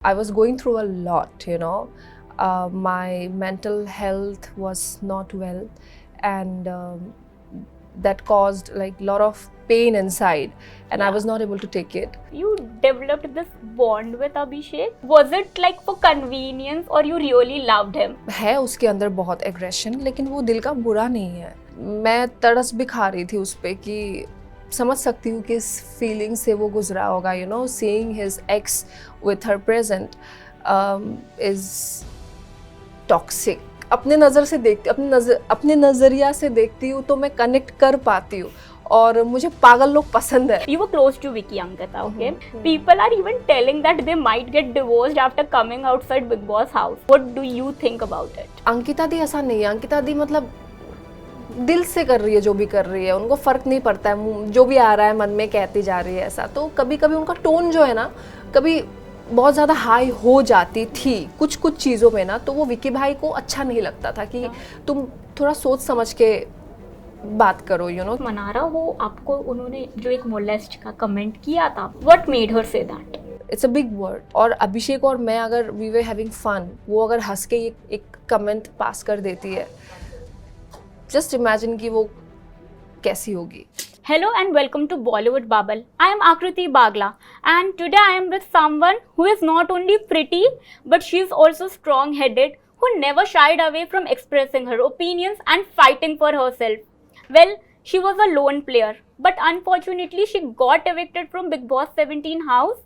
I was going through a lot, you know. My mental health was not well, and that caused like a lot of pain inside, and I was not able to take it. You developed this bond with Abhishek. Was it like for convenience or you really loved him? है उसके अंदर बहुत aggression, लेकिन वो दिल का बुरा नहीं है. मैं तरस भी खा रही थी उस पे कि समझ सकती हूँ कि इस फीलिंग से वो गुजरा होगा, you know, seeing his ex with her present is toxic. अपने नज़र से देखती, अपने नज़रिया से देखती हूँ तो मैं कनेक्ट कर पाती हूँ, और मुझे पागल लोग पसंद है. You were close to Vicky Ankita, okay? People are even telling that they might get divorced after coming outside Big Boss house. What do you think about it? Ankita दी ऐसा नहीं है. अंकिता दी मतलब दिल से कर रही है जो भी कर रही है, उनको फ़र्क नहीं पड़ता है, जो भी आ रहा है मन में कहती जा रही है ऐसा. तो कभी कभी उनका टोन जो है ना, कभी बहुत ज़्यादा हाई हो जाती थी कुछ कुछ चीज़ों में ना, तो वो विकी भाई को अच्छा नहीं लगता था कि तुम थोड़ा सोच समझ के बात करो, यू नो. मनारा, वो आपको उन्होंने जो एक मोलेस्ट का कमेंट किया था, what made her say that? It's a big word. और अभिषेक और मैं अगर वी वर हैविंग फन, वो अगर हंस के एक कमेंट पास कर देती है, जस्ट इमेजिन कि वो कैसी होगी. Hello and welcome to Bollywood Bubble. I am Akriti Bagla and today I am with someone who is not only pretty but she is also strong-headed, who never shied away from expressing her opinions and fighting for herself. Well, she was a lone player, but unfortunately she got evicted from Big Boss 17 house.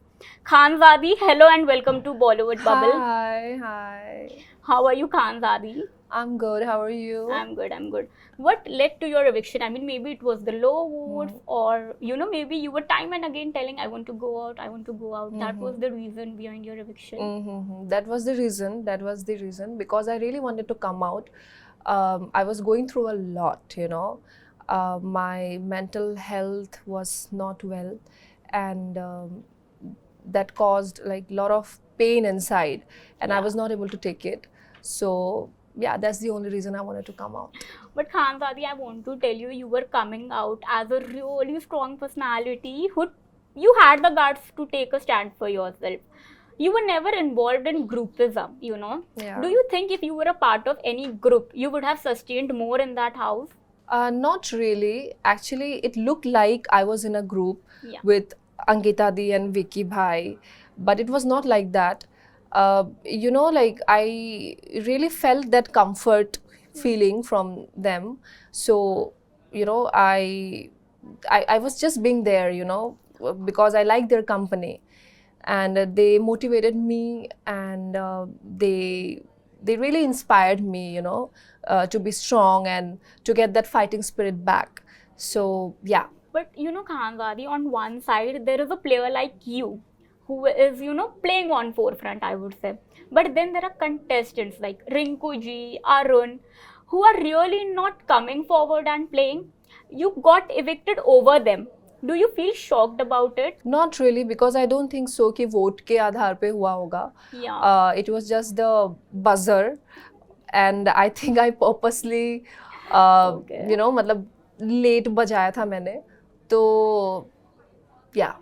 Khanzadi, hello and welcome to Bollywood Bubble. Hi. How are you, Khanzadi? I'm good. How are you? I'm good. What led to your eviction? I mean, maybe it was the low votes, or maybe you were time and again telling, I want to go out. That was the reason behind your eviction. That was the reason because I really wanted to come out. I was going through a lot, you know. My mental health was not well, and that caused like a lot of pain inside, and I was not able to take it. So yeah, that's the only reason I wanted to come out. But Khanzadi, I want to tell you, you were coming out as a really strong personality who you had the guts to take a stand for yourself. You were never involved in groupism, you know. Yeah. Do you think if you were a part of any group, you would have sustained more in that house? Not really. Actually, it looked like I was in a group Yeah. with Ankita Di and Vicky Bhai, but it was not like that. You know, like I really felt that comfort feeling from them. So, you know, I was just being there, you know, because I like their company, and they motivated me, and they really inspired me, you know, to be strong and to get that fighting spirit back. So yeah. But Khanzadi, on one side, there is a player like you who is, playing on forefront, I would say. But then there are contestants like Rinku ji, Arun, who are really not coming forward and playing. You got evicted over them. Do you feel shocked about it? Not really, because I don't think so कि vote के आधार पे हुआ होगा. Yeah. It was just the buzzer, and I think I purposely, Okay. you know, मतलब late बजाया था मैंने. तो yeah.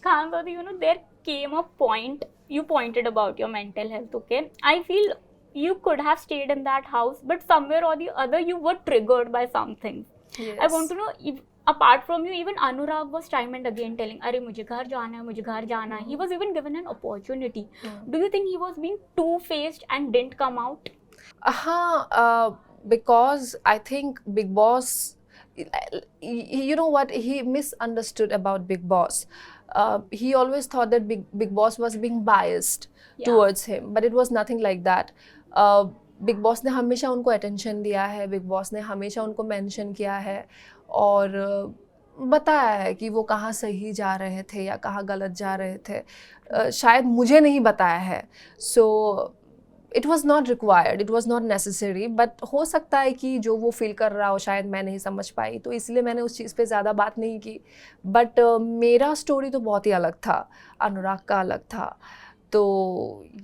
Khanzadi, there came a point, you pointed about your mental health, okay? I feel you could have stayed in that house, but somewhere or the other, you were triggered by something. Yes. I want to know, if, apart from you, even Anurag was time and again telling, "Arey, mujhe ghar jana hai." He was even given an opportunity. Do you think he was being two-faced and didn't come out? Because I think Big Boss, you know what, he misunderstood about Big Boss. He always thought that Big Boss was being biased towards him, but it was nothing like that. Big Boss ने हमेशा उनको attention दिया है, Big Boss ने हमेशा उनको mention किया है, और बताया है कि वो कहाँ सही जा रहे थे या कहाँ गलत जा रहे थे. शायद मुझे नहीं बताया है. So it was not required, it was not necessary, but हो सकता है कि जो वो फील कर रहा हो शायद मैं नहीं समझ पाई, तो इसलिए मैंने उस चीज़ पे ज़्यादा बात नहीं की. बट मेरा स्टोरी तो बहुत ही अलग था, अनुराग का अलग था. तो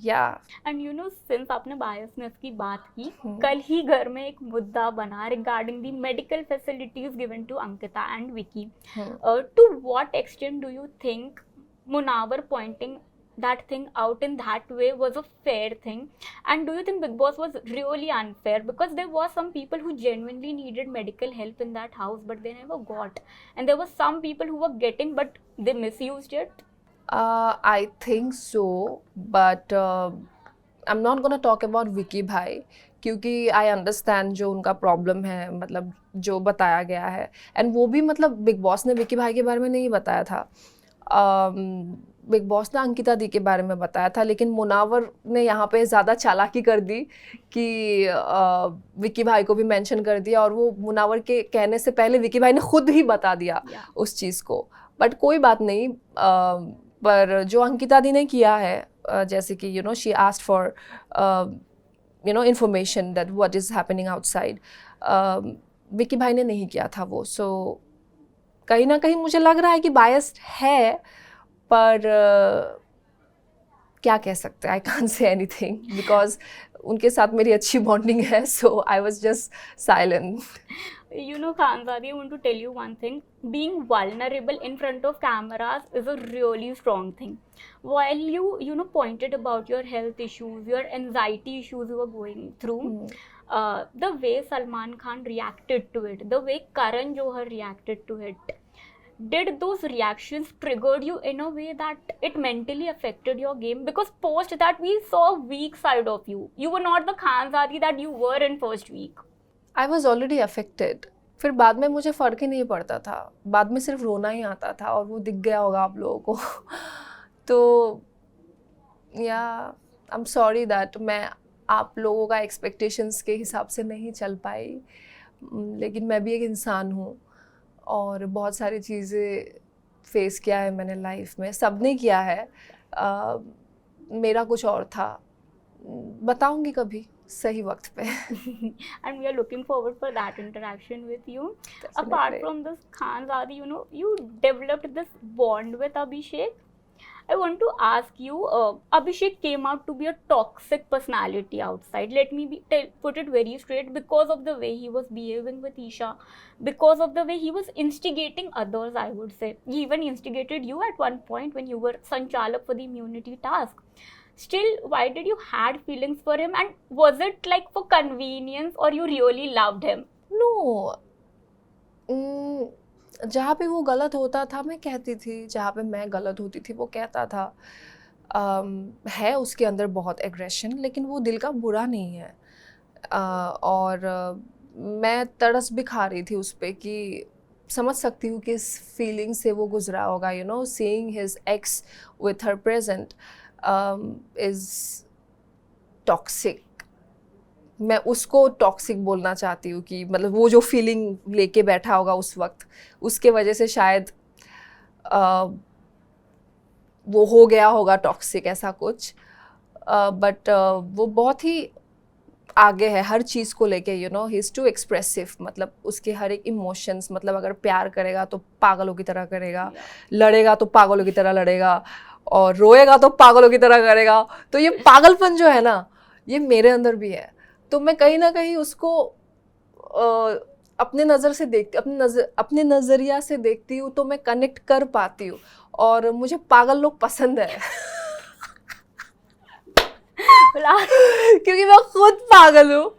या एंड सिंस आपने बायसनेस की बात की, कल ही घर में एक मुद्दा बना regarding the medical facilities given to Ankita and Vicky. To what extent do you think Munawar pointing that thing out in that way was a fair thing? And do you think Big Boss was really unfair? Because there were some people who genuinely needed medical help in that house, but they never got. And there were some people who were getting, but they misused it. I think so, but I'm not gonna talk about Vicky भाई, क्योंकि I understand जो उनका problem है, मतलब जो बताया गया है, एंड वो भी मतलब बिग बॉस ने विकी भाई के बारे में नहीं बताया था, बिग बॉस ने अंकिता दी के बारे में बताया था, लेकिन मुनावर ने यहाँ पे ज़्यादा चालाकी कर दी कि विकी भाई को भी मेंशन कर दिया, और वो मुनावर के कहने से पहले विकी भाई ने खुद ही बता दिया उस चीज़ को. बट कोई बात नहीं, पर जो अंकिता दी ने किया है, जैसे कि you know she asked for you know information that what is happening outside, Vicky भाई ने नहीं किया था वो. सो कहीं ना कहीं मुझे लग रहा है कि बायस्ड है, पर क्या कह सकते हैं, I can't say anything because उनके साथ मेरी अच्छी बॉन्डिंग है, so I was just silent. You know, Khanzadi, I want to tell you one thing. Being vulnerable in front of cameras is a really strong thing. While you know, pointed about your health issues, your anxiety issues you were going through, the way Salman Khan reacted to it, the way Karan Johar reacted to it, did those reactions triggered you in a way that it mentally affected your game? Because post that we saw a weak side of you. You were not the Khanzadi that you were in first week. I was already affected. फिर बाद में मुझे फ़र्क ही नहीं पड़ता था, बाद में सिर्फ रोना ही आता था, और वो दिख गया होगा आप लोगों को. तो या आई एम सॉरी दैट मैं आप लोगों का एक्सपेक्टेशंस के हिसाब से नहीं चल पाई, लेकिन मैं भी एक इंसान हूँ, और बहुत सारी चीज़ें फेस किया है मैंने लाइफ में, सबने किया है. मेरा कुछ और था, बताऊँगी कभी सही वक्त पे. And we are looking forward for that interaction with you. Definitely. Apart from this Khanzadi, you know, you developed this bond with Abhishek. I want to ask you, Abhishek came out to be a toxic personality outside. Let me put it very straight, because of the way he was behaving with Isha, because of the way he was instigating others, I would say. He even instigated you at one point when you were Sanchalak for the immunity task. Still, why did you had feelings for him, and was it like for convenience or you really loved him? No, जहाँ पे वो गलत होता था मैं कहती थी, जहाँ पे मैं गलत होती थी वो कहता था. है उसके अंदर बहुत एग्रेशन, लेकिन वो दिल का बुरा नहीं है. और मैं तरस भी खा रही थी उस पर, कि समझ सकती हूँ कि इस फीलिंग से वो गुजरा होगा. You know, seeing his ex with her present is toxic. मैं उसको टॉक्सिक बोलना चाहती हूँ, कि मतलब वो जो फीलिंग लेके बैठा होगा उस वक्त, उसके वजह से शायद वो हो गया होगा टॉक्सिक, ऐसा कुछ. बट वो बहुत ही आगे है हर चीज़ को लेके. You know, he is too expressive. मतलब उसके हर एक इमोशंस, मतलब अगर प्यार करेगा तो पागलों की तरह करेगा, लड़ेगा तो पागलों की तरह लड़ेगा, और रोएगा तो पागलों की तरह करेगा. तो ये पागलपन जो है ना, ये मेरे अंदर भी है. तो मैं कहीं ना कहीं उसको अपने नज़र से देखती, अपने नज़रिया से देखती हूँ, तो मैं कनेक्ट कर पाती हूँ, और मुझे पागल लोग पसंद है. क्योंकि मैं खुद पागल हूँ,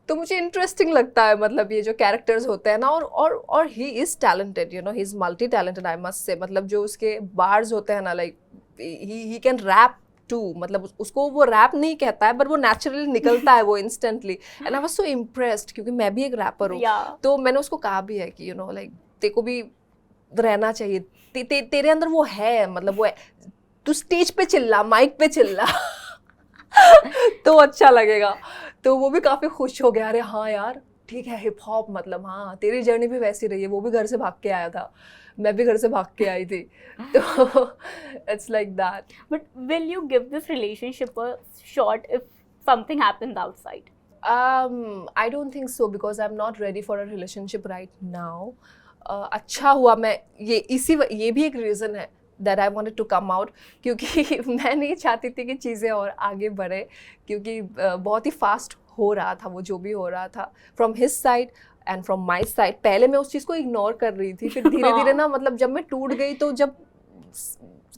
तो मुझे इंटरेस्टिंग लगता है. मतलब ये जो कैरेक्टर्स होते हैं ना, और he is talented. You know, he is multi talented, I must say. मतलब जो उसके बार्स होते हैं ना, like he can rap too. मतलब उसको वो रैप नहीं कहता है, बट वो नेचुरली निकलता है वो instantly. And I was so impressed, क्योंकि मैं भी एक रैपर हूँ. तो मैंने उसको कहा भी है कि यू नो, लाइक तेरे को भी रहना चाहिए, तेरे अंदर वो है. मतलब वो है, तू स्टेज पे चिल्ला, माइक पे चिल्ला तो अच्छा लगेगा. तो वो भी काफ़ी खुश हो गया, अरे हाँ यार ठीक है, हिप हॉप, मतलब हाँ तेरी जर्नी भी वैसी रही है. वो भी घर से भाग के आया था, मैं भी घर से भाग के आई थी. तो it's like that. But will you give this relationship a shot if something happens outside? I don't think so, because I'm not ready for a relationship right now. अच्छा हुआ मैं ये भी एक रीज़न है that I wanted to come out, क्योंकि मैं नहीं चाहती थी कि चीज़ें और आगे बढ़े, क्योंकि बहुत ही फास्ट हो रहा था वो जो भी हो रहा था, from his side and from my side. पहले मैं उस चीज़ को इग्नोर कर रही थी, फिर धीरे धीरे ना, मतलब जब मैं टूट गई, तो जब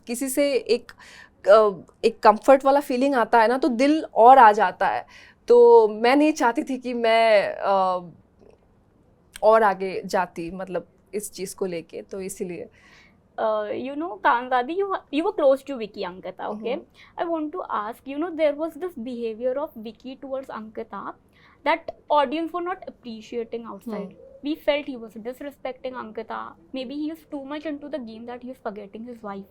किसी से एक कंफर्ट वाला फीलिंग आता है ना, तो दिल और आ जाता है। तो मैं नहीं चाहती थी कि मैं और आगे जाती, मतलब इस चीज़ को लेके, तो इसीलिए। You know, Kanzadi, you were close to Vicky Ankita, okay? I want to ask, you know, there was this behavior of Vicky towards Ankita that audience were not appreciating outside. We felt he was disrespecting Ankita. Maybe he is too much into the game that he is forgetting his wife.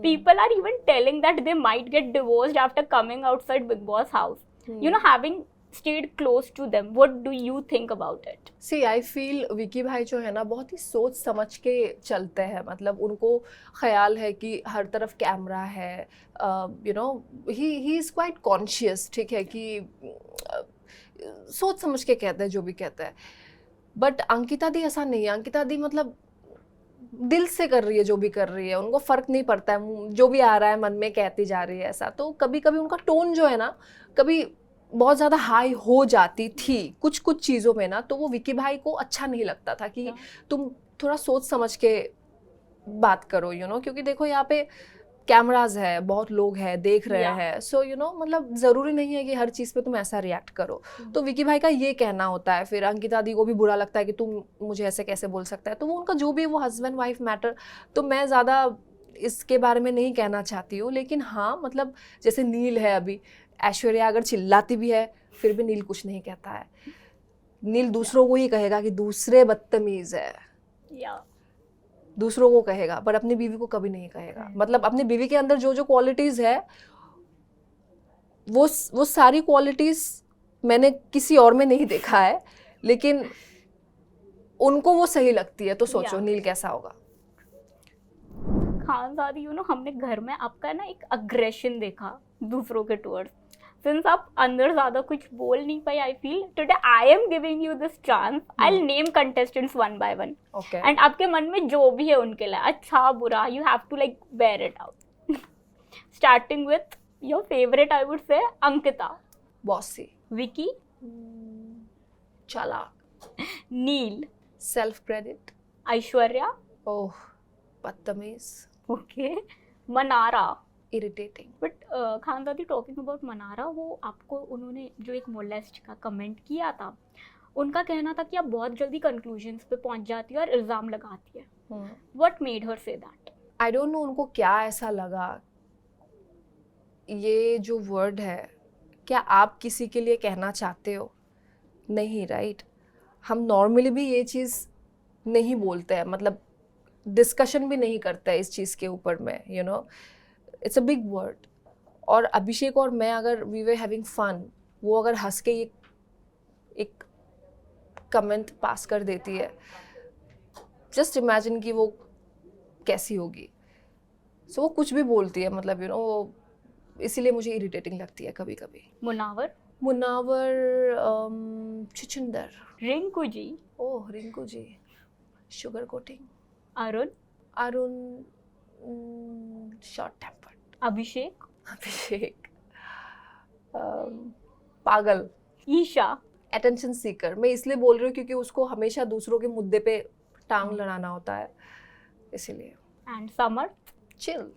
People are even telling that they might get divorced after coming outside Big Boss house. You know, having stayed close to them. What do you think about it? See, I feel Vicky भाई जो है ना बहुत ही सोच समझ के चलते हैं। मतलब उनको ख्याल है कि हर तरफ कैमरा है, you know, he is quite conscious, ठीक है, कि सोच समझ के कहते हैं जो भी कहते हैं। बट अंकिता दी ऐसा नहीं है। अंकिता दी मतलब दिल से कर रही है जो भी कर रही है, उनको फ़र्क नहीं पड़ता है, जो भी आ रहा है मन में कहती जा रही है ऐसा। तो कभी कभी उनका टोन जो है ना, कभी बहुत ज़्यादा हाई हो जाती थी कुछ चीज़ों में ना, तो वो विकी भाई को अच्छा नहीं लगता था कि तुम थोड़ा सोच समझ के बात करो, यू नो, क्योंकि देखो यहाँ पे कैमराज है, बहुत लोग हैं देख रहे हैं, सो यू नो, मतलब ज़रूरी नहीं है कि हर चीज़ पे तुम ऐसा रिएक्ट करो। तो विकी भाई का ये कहना होता है। फिर अंकिता दी को भी बुरा लगता है कि तुम मुझे ऐसे कैसे बोल सकता है। तो वो उनका जो भी वो हस्बैंड वाइफ मैटर, तो मैं ज़्यादा इसके बारे में नहीं कहना चाहती हूँ। लेकिन हाँ, मतलब जैसे नील है, अभी ऐश्वर्या अगर चिल्लाती भी है फिर भी नील कुछ नहीं कहता है। नील दूसरों को ही कहेगा कि दूसरे बदतमीज है, दूसरों को कहेगा, पर अपनी बीवी को कभी नहीं कहेगा। मतलब अपनी बीवी के अंदर जो जो क्वालिटीज है, वो सारी क्वालिटीज मैंने किसी और में नहीं देखा है, लेकिन उनको वो सही लगती है। तो सोचो नील कैसा होगा। खानजादी, यू नो, हमने घर में आपका ना एक अग्रेशन देखा दूसरों के टुवर्ड्स। सिंस आप अंदर ज्यादा कुछ बोल नहीं पाए, I feel today I am giving you this chance. I will name contestants one by one, and आपके मन में जो भी है उनके लिए, अच्छा बुरा, you have to like bear it out. Starting with your favourite, I would say Ankita, bossy, Vicky चालाक, Neil self credit, Aishwarya oh बदतमीज, okay, Mannara irritating. But Khanzaadi, talking about Mannara, वो आपको उन्होंने जो एक मोलेस्ट का कमेंट किया था, उनका कहना था कि आप बहुत जल्दी कंक्लूजन्स पे पहुंच जाती है और इल्ज़ाम लगाती है। What made her say that? I don't know उनको क्या ऐसा लगा। ये जो वर्ड है, क्या आप किसी के लिए कहना चाहते हो? नहीं, राइट? हम नॉर्मली भी ये चीज़ नहीं बोलते हैं, मतलब डिस्कशन भी नहीं करते हैं इस चीज़ के ऊपर में, you know, it's a big word. और अभिषेक और मैं अगर वी वर हैविंग फन, वो अगर हंस के ये एक कमेंट पास कर देती है, जस्ट इमेजिन कि वो कैसी होगी। सो वो कुछ भी बोलती है, मतलब यू नो, वो इसीलिए मुझे इरिटेटिंग लगती है कभी कभी। मुनावर, छुछुंदर, Rinku ji, oh Rinku ji, sugar coating, Arun short tempered, Abhishek पागल, ईशा अटेंशन सीकर। मैं इसलिए बोल रही हूँ क्योंकि उसको हमेशा दूसरों के मुद्दे पे टांग लड़ाना होता है, इसीलिए। And summer, chill.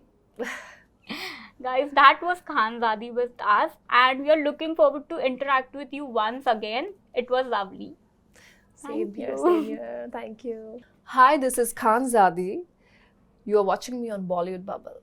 Guys, that was Khanzadi with us, and we are looking forward to interact with you once again. It was lovely. Same here. Thank you. Hi, this is Khanzadi. You are watching me on Bollywood Bubble.